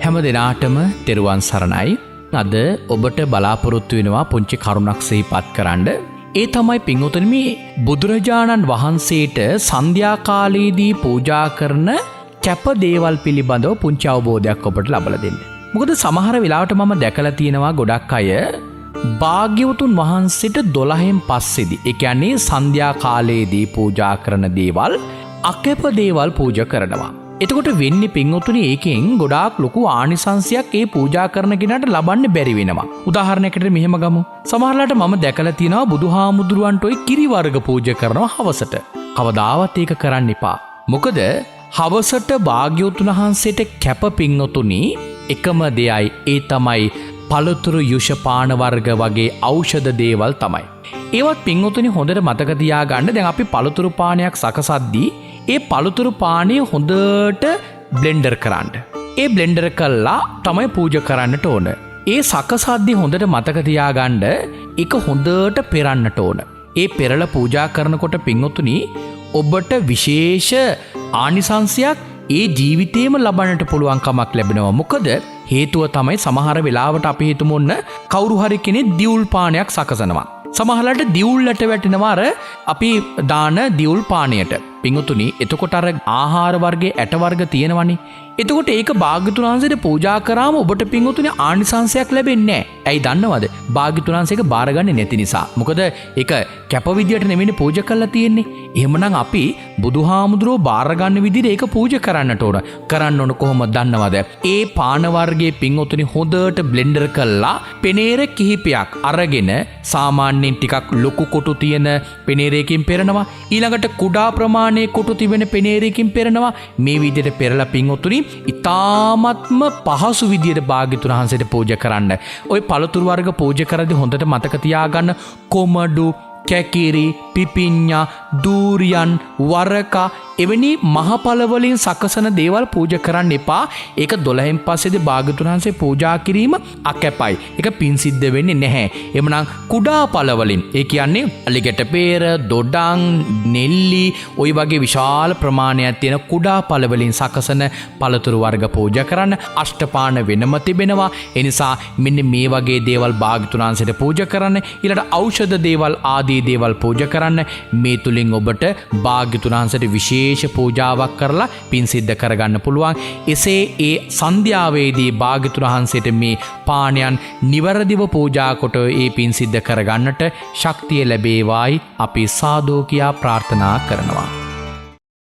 හැම දිනාටම තෙරුවන් සරණයි. අද ඔබට බලාපොරොත්තු වෙනවා පුංචි කරුණක් සිහිපත් කරන්න. ඒ තමයි පින්වතුනි මේ බුදුරජාණන් වහන්සේට සන්ධ්‍යා කාලයේදී පූජා කරන කැප දේවල් පිළිබඳව පුංචි අවබෝධයක් ඔබට ලබා දෙන්න. මොකද සමහර වෙලාවට මම දැකලා තියෙනවා ගොඩක් අය භාග්‍යවතුන් වහන්සේට 12න් පස්සේදී, ඒ කියන්නේ සන්ධ්‍යා කාලයේදී පූජා කරන දේවල් අකැප දේවල් පූජා කරනවා. එතකොට වෙන්නේ පින්වතුනි ඒකෙන් ගොඩාක් ලොකු ආනිසංශයක් ඒ පූජා කරන කෙනාට ලබන්න බැරි වෙනවා. උදාහරණයකට මෙහෙම ගමු. සමහරලාට මම දැකලා තියෙනවා බුදුහාමුදුරුවන්ට ඔය කිරි වර්ග පූජා කරනවා හවසට. කවදාවත් ඒක කරන්න එපා. මොකද හවසට භාග්‍යවතුන් වහන්සේට කැප පින්වතුනි එකම දෙයයි, ඒ තමයි පළතුරු යුෂ පාන වර්ග වගේ ඖෂධ දේවල් තමයි. ඒවත් පින්වතුනි හොඳට මතක තියාගන්න. දැන් අපි පළතුරු පානයක් සකසද්දී ඒ පළතුරු පානය හොඳට බ්ලෙන්ඩර් කරන්න. ඒ බ්ලෙන්ඩර් කළා තමයි පූජා කරන්නට ඕන. ඒ සකසද්දී හොඳට මතක තියාගන්න ඒක හොඳට පෙරන්නට ඕන. ඒ පෙරලා පූජා කරනකොට පින්වතුනි ඔබට විශේෂ ආනිසංශයක් ඒ ජීවිතේම ලබන්නට පුළුවන් කමක් ලැබෙනවා. මොකද හේතුව තමයි සමහර වෙලාවට අපි හිතමු ඔන්න කවුරු හරි කෙනෙක් දියුල් පානයක් සකසනවා. සමහරලාට දියුල්ලට වැටෙනවා අර අපි දාන දියුල් පානයට. පින්වතුනි එතකොට අර ආහාර වර්ගයේ ඇට වර්ග තියෙනවනේ. එතකොට ඒක භාග්‍යවතුන් වහන්සේට පූජා කරාම ඔබට පින්වතුනි ආනිසංශයක් ලැබෙන්නේ නැහැ. ඇයි දන්නවද? භාග්‍යවතුන් වහන්සේක බාරගන්නේ නැති නිසා. මොකද ඒක කැප විදියට නෙමෙයි පූජා කරලා තියෙන්නේ. එහෙමනම් අපි බුදුහාමුදුරුවෝ බාරගන්න විදිහට ඒක පූජා කරන්නට ඕන. කරන්න ඕන කොහොමද දන්නවද? ඒ පාන වර්ගයේ පින්වතුනි හොඳට බ්ලෙන්ඩර් කරලා පෙනේර කිහිපයක් අරගෙන සාමාන්‍යයෙන් ටිකක් ලොකු කොටු තියෙන පෙනේරයකින් පෙරනවා. ඊළඟට කුඩා ප්‍රමාණයේ කොටු තිබෙන පෙනේරයකින් පෙරනවා. මේ විදිහට පෙරලා පින්වතුනි ඉතාමත්ම පහසු විදියට භාග්‍යවතුන් වහන්සේට පූජා කරන්න. ওই පළතුරු වර්ග පූජා කරද්දී හොඳට මතක තියාගන්න කොමඩු, කැකිරි, පිපිඤ්ඤා, දූරියන්, වරකා එවැනි මහපළ වලින් සකසන දේවල් පූජා කරන්න එපා. ඒක 12න් පස්සේදී භාග්‍යවතුන් වහන්සේ පූජා කිරීම අකැපයි. ඒක පින් සිද්ධ වෙන්නේ නැහැ. එමනම් කුඩා පළ වලින්, ඒ කියන්නේ අලිගැට peer, දොඩම්, නෙල්ලි ওই වගේ විශාල ප්‍රමාණයක් තියෙන කුඩා පළ වලින් සකසන පළතුරු වර්ග පූජා කරන්න. අෂ්ටපාන වෙනම තිබෙනවා. ඒ නිසා මෙන්න මේ වගේ දේවල් භාග්‍යවතුන් වහන්සේට පූජා කරන්න. ඊළඟ ඖෂධ දේවල් ආදී දේවල් පූජා කරන්න. මේ තුලින් ඔබට භාග්‍යවතුන් වහන්සේට විශේෂ පූජාවක් කරලා පින් සිද්ධ කරගන්න පුළුවන්. එසේ ඒ සන්ධ්‍යාවේදී භාග්‍යවතුන් වහන්සේට මේ පානයන් නිවැරදිව පූජා කොට ඒ පින් සිද්ධ කරගන්නට ශක්තිය ලැබේවායි අපි සාදු කියා ප්‍රාර්ථනා කරනවා.